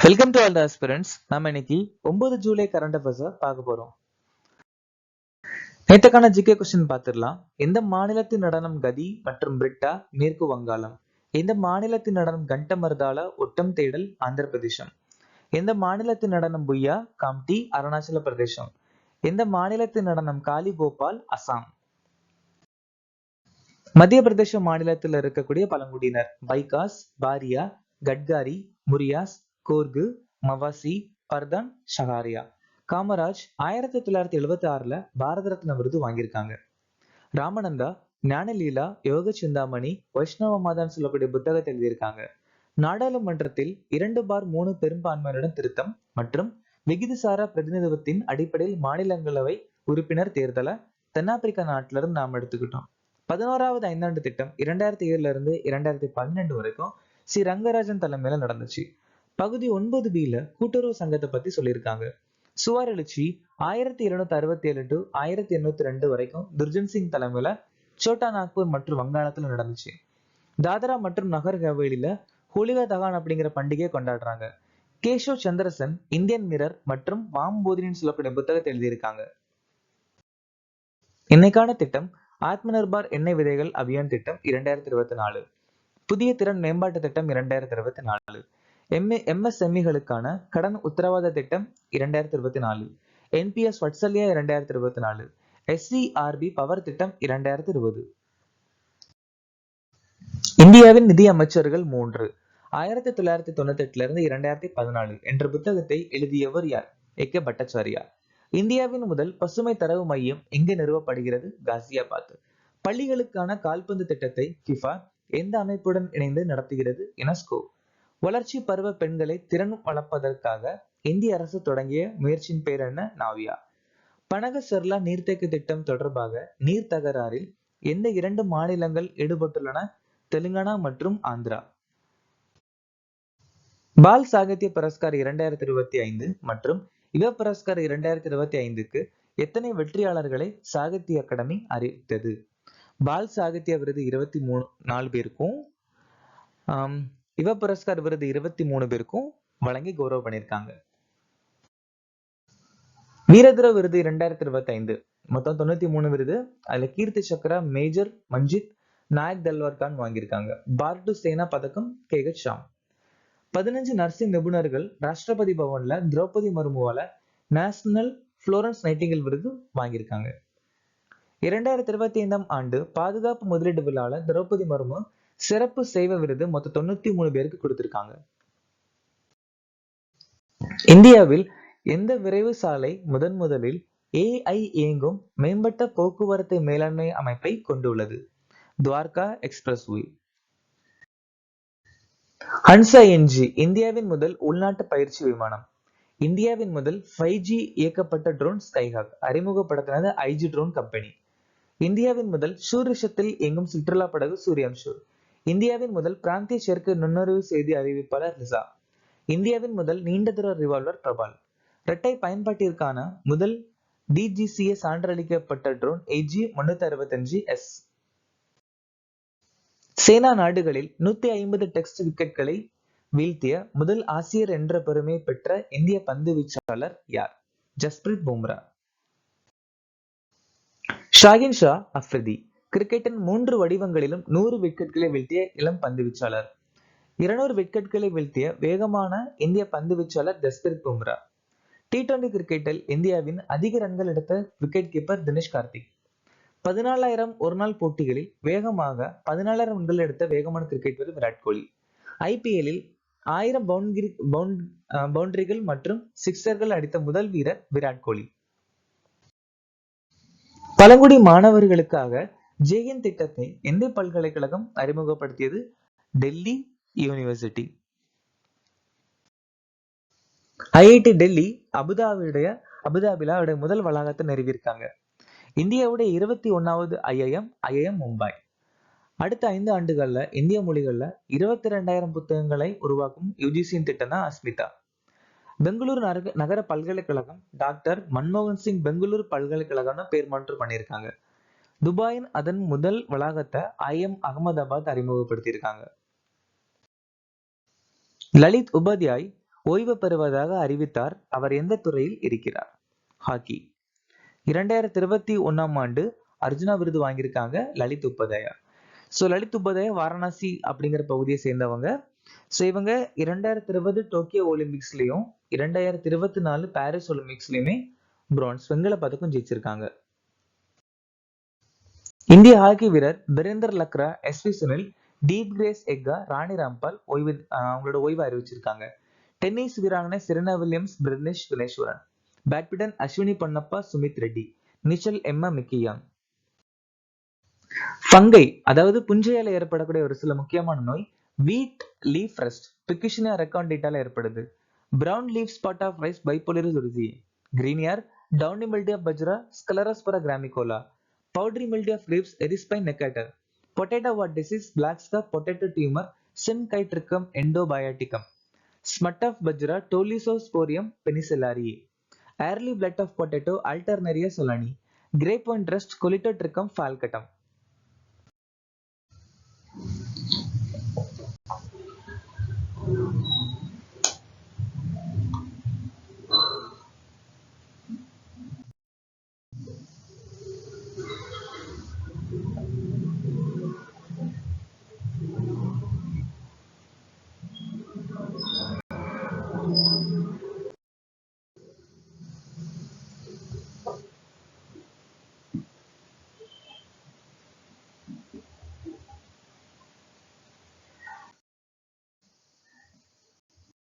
Welcome to all the aspirants. நம்ம இன்னைக்கு 9 July current அஃபேர்ஸை பார்க்க போறோம். நேத்துக்கான ஜிகே கொஸ்டின் பார்த்துடலாம். எந்த மாநிலத்தின் நடனம் கதி மற்றும் பிரிட்டா மேற்கு வங்காளம்? எந்த மாநிலத்தின் நடனம் கண்டமர்தால ஒட்டம் தேடல் ஆந்திர பிரதேசம்? எந்த மாநிலத்தின் நடனம் புய்யா காம்டி அருணாச்சல பிரதேசம்? எந்த மாநிலத்தின் நடனம் காளி கோபால் அசாம்? மத்திய பிரதேச மாநிலத்தில் இருக்கக்கூடிய பழங்குடியினர் பைகாஸ், பாரியா, கட்காரி, முரியாஸ், கோர்கு, மவாசி, பர்தான், ஷஹாரியா. காமராஜ் 1976ல பாரத ரத்னா விருது வாங்கியிருக்காங்க. ராமநந்தா ஞானலீலா, யோக சிந்தாமணி, வைஷ்ணவ மாதான்னு சொல்லக்கூடிய புத்தகத்தை எழுதியிருக்காங்க. நாடாளுமன்றத்தில் 2/3 பெரும்பான்மையுடன் திருத்தம் மற்றும் விகிதசார பிரதிநிதித்துவத்தின் அடிப்படையில் மாநிலங்களவை உறுப்பினர் தேர்தலை தென்னாப்பிரிக்கா நாட்டில இருந்து நாம் எடுத்துக்கிட்டோம். 11வது ஐந்தாண்டு திட்டம் 2007 இருந்து 2012 வரைக்கும் சி ரங்கராஜன் தலைமையில நடந்துச்சு. பகுதி 9B கூட்டுறவு சங்கத்தை பத்தி சொல்லியிருக்காங்க. சுவர் எழுச்சி 1767 டு 1802 வரைக்கும் துர்ஜன் சிங் தலைமையில சோட்டா நாக்பூர் மற்றும் வங்காளத்துல நடந்துச்சு. தாதரா மற்றும் நகர் ஹவேலியில ஹோலிகா தகான் அப்படிங்கிற பண்டிகையை கொண்டாடுறாங்க. கேஷவ் சந்திரசன் இந்தியன் மிரர் மற்றும் வாம்போதினின்னு சொல்லக்கூடிய புத்தகத்தை எழுதியிருக்காங்க. இன்னைக்கான திட்டம் ஆத்ம நிர்பார் எண்ணெய் விதைகள் அபியான் திட்டம் 2024, புதிய திறன் மேம்பாட்டு திட்டம் 2024, MSMEகளுக்கான கடன் உத்தரவாத திட்டம் 2024, NPS வட்சல்யா 2024, SCRB பவர் திட்டம் 2020. இந்தியாவின் நிதி அமைச்சர்கள் 3 1998 இருந்து 2014 என்ற புத்தகத்தை எழுதியவர் யார்? ஏ.கே. பட்டாச்சாரியா. இந்தியாவின் முதல் பசுமை தரவு மையம் எங்கே நிறுவப்படுகிறது? காசியாபாத். பள்ளிகளுக்கான கால்பந்து திட்டத்தை ஃபிஃபா எந்த அமைப்புடன் இணைந்து நடத்துகிறது? யுனெஸ்கோ. வளர்ச்சி பருவ பெண்களை திறன் வளர்ப்பதற்காக இந்திய அரசு தொடங்கிய முயற்சியின் பெயர் என்ன? நாவியா. பனக செர்லா நீர்த்தேக்க திட்டம் தொடர்பாக நீர் தகராறில் எந்த 2 மாநிலங்கள் ஈடுபட்டுள்ளன? தெலுங்கானா மற்றும் ஆந்திரா. பால் சாகித்ய புரஸ்கார் 2025 மற்றும் யுவ புரஸ்கார் 2025க்கு எத்தனை வெற்றியாளர்களை சாகித்ய அகாடமி அறிவித்தது? பால் சாகித்ய விருது 24 பேருக்கும், யுவ புரஸ்கார் விருது 23 பேருக்கும் வழங்கி கௌரவ பண்ணியிருக்காங்க. வீரதுர விருது 2025 மொத்தம் 93 விருது. அதுல கீர்த்தி சக்ரா மேஜர் மஞ்சித் நாயக் தல்வார் கான் வாங்கியிருக்காங்க. பார்டு சேனா பதக்கம் KH ஷாம். 15 நர்சிங் நிபுணர்கள் ராஷ்டிரபதி பவன்ல திரௌபதி முர்முவால நேஷனல் புளோரன்ஸ் நைட்டிங்கேல் விருது வாங்கியிருக்காங்க. 2025ஆம் ஆண்டு பாதுகாப்பு முதலீடு விழால திரௌபதி முர்மு சிறப்பு சேவை விருது மொத்தம் 93 பேருக்கு கொடுத்திருக்காங்க. இந்தியாவில் எந்த விரைவு சாலை முதலில் AI இயங்கும் மேம்பட்ட போக்குவரத்து மேலாண்மை அமைப்பை கொண்டுள்ளது? துவார்கா எக்ஸ்பிரஸ்வே. ஹன்சா NG இந்தியாவின் முதல் உள்நாட்டு பயிற்சி விமானம். இந்தியாவின் முதல் 5G இயக்கப்பட்ட ட்ரோன் ஸ்கைஹாக் அறிமுகப்படுத்தினது IG ட்ரோன் கம்பெனி. இந்தியாவின் முதல் சூரியசத்தில் இயங்கும் சுற்றுலா படகு சூர்யாம்சு. இந்தியாவின் முதல் பிராந்திய சேர்க்கை நுண்ணறிவு செய்தி அறிவிப்பாளர் லிசா. இந்தியாவின் முதல் நீண்ட தூர ரிவால்வர் பிரபால். இரட்டை பயன்பாட்டிற்கான முதல் DGCA சான்றளிக்கப்பட்ட ட்ரோன் AG-365S. சேனா நாடுகளில் 150 டெஸ்ட் விக்கெட்களை வீழ்த்திய முதல் ஆசியர் என்ற பெருமை பெற்ற இந்திய பந்து வீச்சாளர் யார்? ஜஸ்பிரீத் பும்ரா. ஷாகின் ஷா அஃப்ரிதி கிரிக்கெட்டின் 3 வடிவங்களிலும் 100 விக்கெட்களை வீழ்த்திய இளம் பந்து வீச்சாளர். 200 விக்கெட்களை வீழ்த்திய வேகமான இந்திய பந்து வீச்சாளர் ஜஸ்பிரீத் பும்ரா. T20 கிரிக்கெட்டில் இந்தியாவின் அதிக ரன்கள் எடுத்த விக்கெட் கீப்பர் தினேஷ் கார்த்திக். 14,000 ஒருநாள் போட்டிகளில் வேகமாக 14,000 ரன்கள் எடுத்த வேகமான கிரிக்கெட் வீரர் விராட் கோலி. IPL-இல் 1000 பவுண்டரிகள் மற்றும் சிக்ஸர்கள் அடித்த முதல் வீரர் விராட் கோலி. பழங்குடி மாணவர்களுக்காக JN திட்டத்தை எந்த பல்கலைக்கழகம் அறிமுகப்படுத்தியது? டெல்லி யூனிவர்சிட்டி. IIT டெல்லி அபுதாபில அவருடைய முதல் வளாகத்தை நிறுவியிருக்காங்க. இந்தியாவுடைய 21வது IIM மும்பை. அடுத்த 5 ஆண்டுகள்ல இந்திய மொழிகள்ல 22,000 புத்தகங்களை உருவாக்கும் UGC திட்டம் தான் அஸ்மிதா. பெங்களூரு நகர பல்கலைக்கழகம் டாக்டர் மன்மோகன் சிங் பெங்களூரு பல்கலைக்கழகம்னு பேர் மாற்றம் பண்ணியிருக்காங்க. துபாயின் அதன் முதல் வளாகத்தை IIM அகமதாபாத் அறிமுகப்படுத்தியிருக்காங்க. லலித் உபாத்யாய் ஓய்வு பெறுவதாக அறிவித்தார். அவர் எந்த துறையில் இருக்கிறார்? ஹாக்கி. 2021ஆம் ஆண்டு அர்ஜுனா விருது வாங்கியிருக்காங்க லலித் உபாத்யாயா. ஸோ லலித் உபாத்யாயா வாரணாசி அப்படிங்கிற பகுதியை சேர்ந்தவங்க. ஸோ இவங்க 2020 டோக்கியோ ஒலிம்பிக்ஸ்லயும் 2024 பாரிஸ் ஒலிம்பிக்ஸ்லயுமே பிரான்ஸ் வெண்கல பதக்கம் ஜெயிச்சிருக்காங்க. இந்திய ஹாக்கி வீரர் பிரேந்தர் லக்ரா, எஸ்வி சுனில், டீப் கிரேஸ் எக்கா, ராணி ராம்பால் அவங்களோட ஓய்வு அறிவிச்சிருக்காங்க. டென்னிஸ் வீராங்கனை Serena Williams, Pranesh Guneswaran. Badminton Ashwini Ponnappa, Sumeeth Reddy. நீச்சல் எம்மா மிக்கியாங். ஃபங்கை அதாவது புஞ்சையால ஏற்படக்கூடிய ஒரு சில முக்கியமான நோய் வீட் லீஃப் ரஸ்ட், பிகிஷினியா ரெக்காண்டிட்டால ஏற்படுது. Brown leaf spot of rice, bipolaris உருசி. Green ear, downy mildew of bajra, sclerospora graminicola. Powdery mildew of leaves, erysiphe necator. Potato wart disease, black scab, potato tumour, synchytrium endobioticum. Smut of bajra, tolyposporium penicillariae. Early blight of potato, alternaria solani. Grape vine rust, colletotrichum ஃபால்கட்டம்.